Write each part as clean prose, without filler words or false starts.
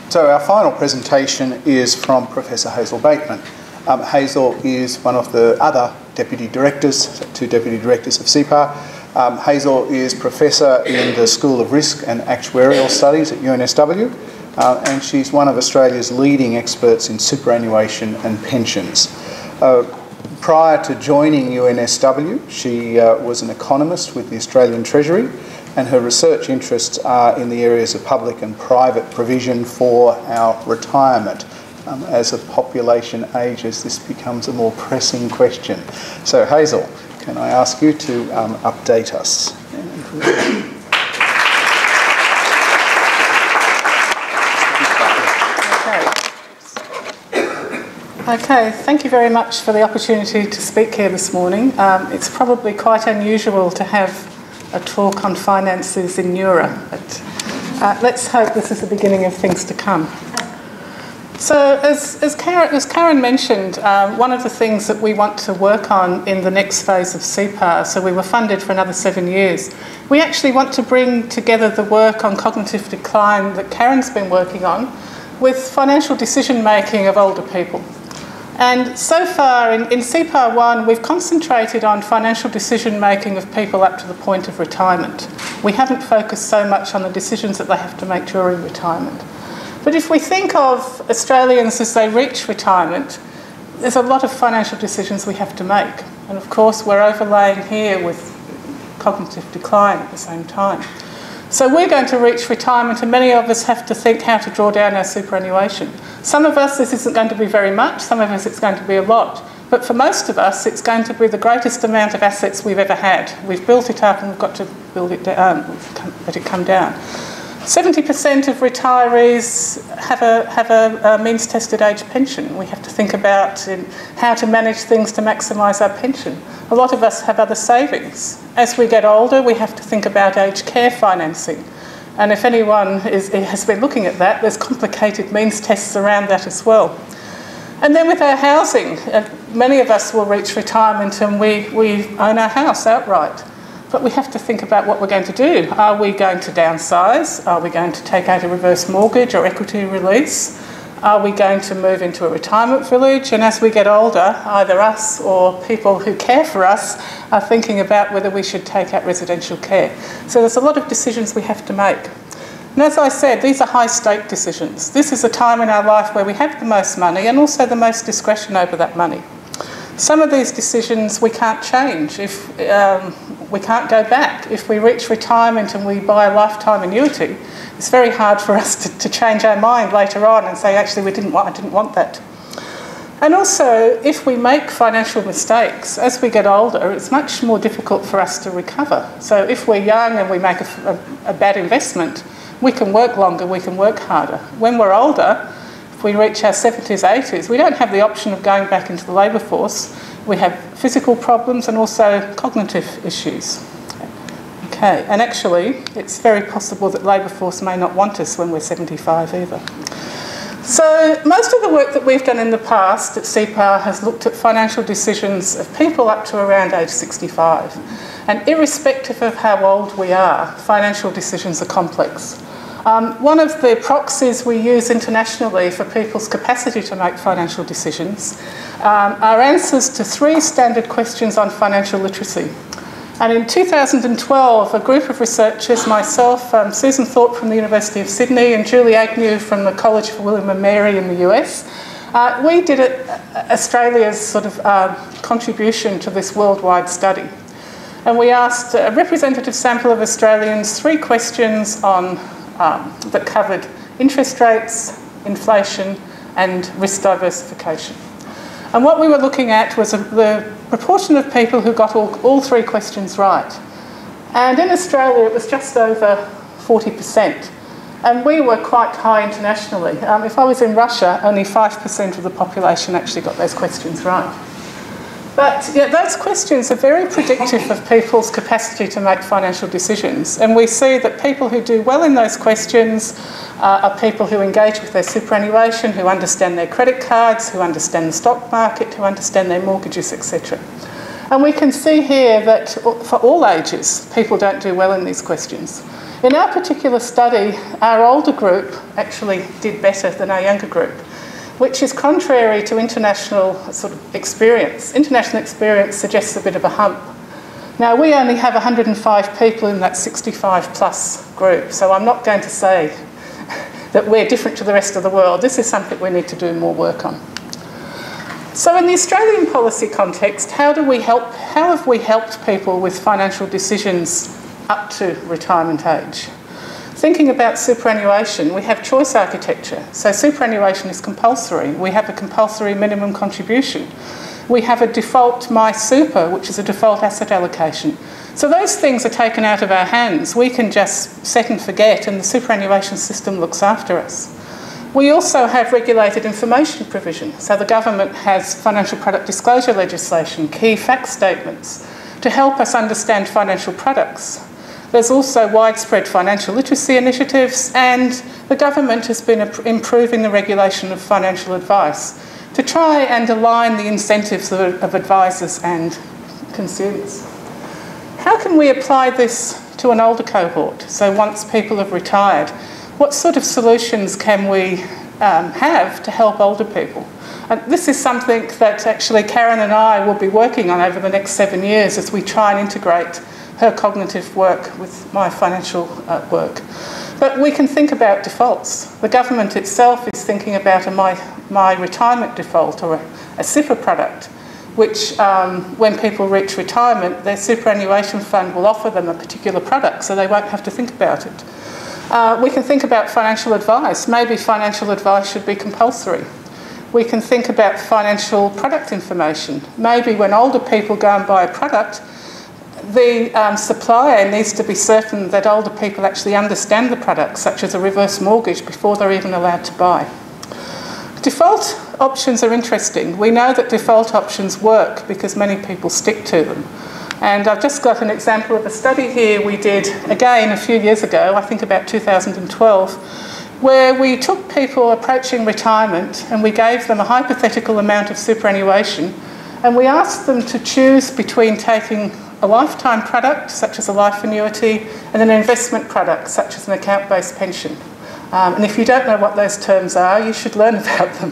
So our final presentation is from Professor Hazel Bateman. Hazel is one of the other deputy directors, two deputy directors of CEPAR. Hazel is Professor in the School of Risk and Actuarial Studies at UNSW, and she's one of Australia's leading experts in superannuation and pensions. Prior to joining UNSW, she was an economist with the Australian Treasury, and her research interests are in the areas of public and private provision for our retirement. As a population ages, this becomes a more pressing question. So Hazel, can I ask you to update us? Okay, thank you very much for the opportunity to speak here this morning. It's probably quite unusual to have a talk on finances in NeuRA, but let's hope this is the beginning of things to come. So as Karen mentioned, one of the things that we want to work on in the next phase of CEPAR, so we were funded for another 7 years, we actually want to bring together the work on cognitive decline that Karen's been working on with financial decision making of older people. And so far in CEPAR 1, we've concentrated on financial decision making of people up to the point of retirement. We haven't focused so much on the decisions that they have to make during retirement. But if we think of Australians as they reach retirement, there's a lot of financial decisions we have to make. And of course, we're overlaying here with cognitive decline at the same time. So we're going to reach retirement, and many of us have to think how to draw down our superannuation. Some of us, this isn't going to be very much. Some of us, it's going to be a lot. But for most of us, it's going to be the greatest amount of assets we've ever had. We've built it up and we've got to build it down, let it come down. 70% of retirees have a means-tested age pension. We have to think about how to manage things to maximise our pension. A lot of us have other savings. As we get older, we have to think about aged care financing. And if anyone has been looking at that, there's complicated means tests around that as well. And then with our housing, many of us will reach retirement and we own our house outright. But we have to think about what we're going to do. Are we going to downsize? Are we going to take out a reverse mortgage or equity release? Are we going to move into a retirement village? And as we get older, either us or people who care for us are thinking about whether we should take out residential care. So there's a lot of decisions we have to make. And as I said, these are high-stake decisions. This is a time in our life where we have the most money and also the most discretion over that money. Some of these decisions we can't change. We can't go back. If we reach retirement and we buy a lifetime annuity, it's very hard for us to change our mind later on and say, actually, I didn't want that. And also, if we make financial mistakes, as we get older, it's much more difficult for us to recover. So if we're young and we make a bad investment, we can work longer, we can work harder. When we're older, if we reach our 70s, 80s, we don't have the option of going back into the labour force. We have physical problems and also cognitive issues. Okay, and actually, it's very possible that labour force may not want us when we're 75 either. So most of the work that we've done in the past at CEPAR has looked at financial decisions of people up to around age 65. And irrespective of how old we are, financial decisions are complex. One of the proxies we use internationally for people's capacity to make financial decisions are answers to 3 standard questions on financial literacy. And in 2012, a group of researchers, myself, Susan Thorpe from the University of Sydney and Julie Agnew from the College for William and Mary in the US, we did Australia's sort of contribution to this worldwide study. And we asked a representative sample of Australians 3 questions on that covered interest rates, inflation, and risk diversification. And what we were looking at was the proportion of people who got all 3 questions right. And in Australia, it was just over 40%. And we were quite high internationally. If I was in Russia, only 5% of the population actually got those questions right. But yeah, those questions are very predictive of people's capacity to make financial decisions. And we see that people who do well in those questions are people who engage with their superannuation, who understand their credit cards, who understand the stock market, who understand their mortgages, etc. And we can see here that for all ages, people don't do well in these questions. In our particular study, our older group actually did better than our younger group, which is contrary to international sort of experience. International experience suggests a bit of a hump. Now, we only have 105 people in that 65 plus group, so I'm not going to say that we're different to the rest of the world. This is something we need to do more work on. So in the Australian policy context, how have we helped people with financial decisions up to retirement age? Thinking about superannuation, we have choice architecture. So superannuation is compulsory. We have a compulsory minimum contribution. We have a default MySuper, which is a default asset allocation. So those things are taken out of our hands. We can just set and forget, and the superannuation system looks after us. We also have regulated information provision. So the government has financial product disclosure legislation, key fact statements, to help us understand financial products. There's also widespread financial literacy initiatives, and the government has been improving the regulation of financial advice to try and align the incentives of advisors and consumers. How can we apply this to an older cohort? So once people have retired, what sort of solutions can we have to help older people? And this is something that actually Karen and I will be working on over the next 7 years as we try and integrate her cognitive work with my financial work. But we can think about defaults. The government itself is thinking about a my retirement default, or a CEPAR product, which when people reach retirement, their superannuation fund will offer them a particular product, so they won't have to think about it. We can think about financial advice. Maybe financial advice should be compulsory. We can think about financial product information. Maybe when older people go and buy a product, the supplier needs to be certain that older people actually understand the product, such as a reverse mortgage, before they're even allowed to buy. Default options are interesting. We know that default options work because many people stick to them. And I've just got an example of a study here we did, again, a few years ago, I think about 2012, where we took people approaching retirement and we gave them a hypothetical amount of superannuation, and we asked them to choose between taking a lifetime product, such as a life annuity, and an investment product, such as an account-based pension. And if you don't know what those terms are, you should learn about them.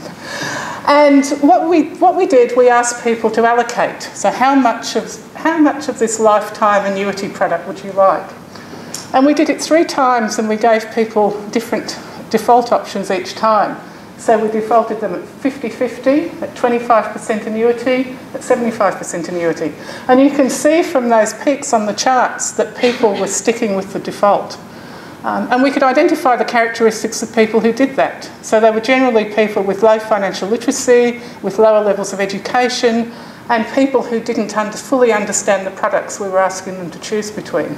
And what we did, we asked people to allocate. So how much of this lifetime annuity product would you like? And we did it 3 times, and we gave people different default options each time. So we defaulted them at 50-50, at 25% annuity, at 75% annuity. And you can see from those peaks on the charts that people were sticking with the default. And we could identify the characteristics of people who did that. So they were generally people with low financial literacy, with lower levels of education, and people who didn't fully understand the products we were asking them to choose between.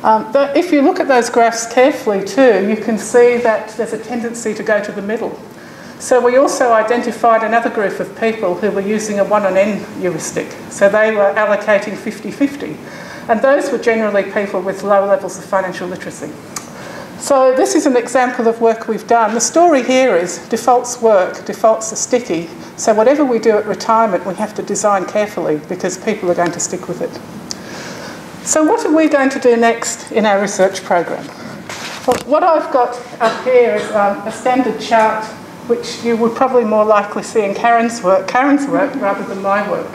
If you look at those graphs carefully too, you can see that there's a tendency to go to the middle. So we also identified another group of people who were using a 1 on n heuristic. So they were allocating 50-50. And those were generally people with low levels of financial literacy. So this is an example of work we've done. The story here is defaults work, defaults are sticky. So whatever we do at retirement, we have to design carefully because people are going to stick with it. So what are we going to do next in our research program? Well, what I've got up here is a standard chart which you would probably more likely see in Karen's work rather than my work.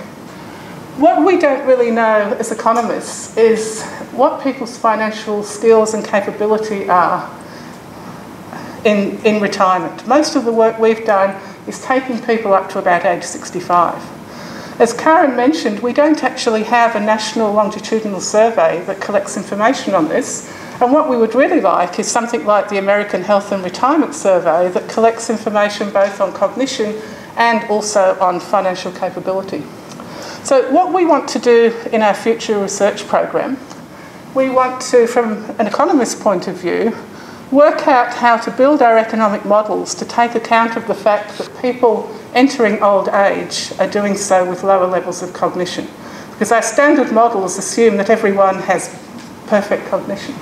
What we don't really know as economists is what people's financial skills and capability are in retirement. Most of the work we've done is taking people up to about age 65. As Karen mentioned, we don't actually have a national longitudinal survey that collects information on this. And what we would really like is something like the American Health and Retirement Survey that collects information both on cognition and also on financial capability. So what we want to do in our future research program, we want to, from an economist's point of view, work out how to build our economic models to take account of the fact that people entering old age are doing so with lower levels of cognition. Because our standard models assume that everyone has perfect cognition.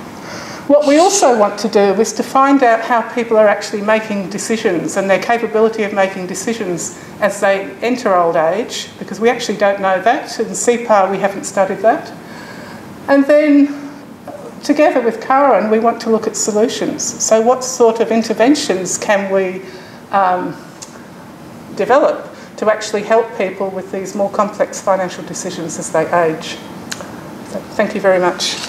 What we also want to do is to find out how people are actually making decisions and their capability of making decisions as they enter old age, because we actually don't know that. In CEPAR, we haven't studied that. And then together with Karen, we want to look at solutions. So what sort of interventions can we develop to actually help people with these more complex financial decisions as they age? So thank you very much.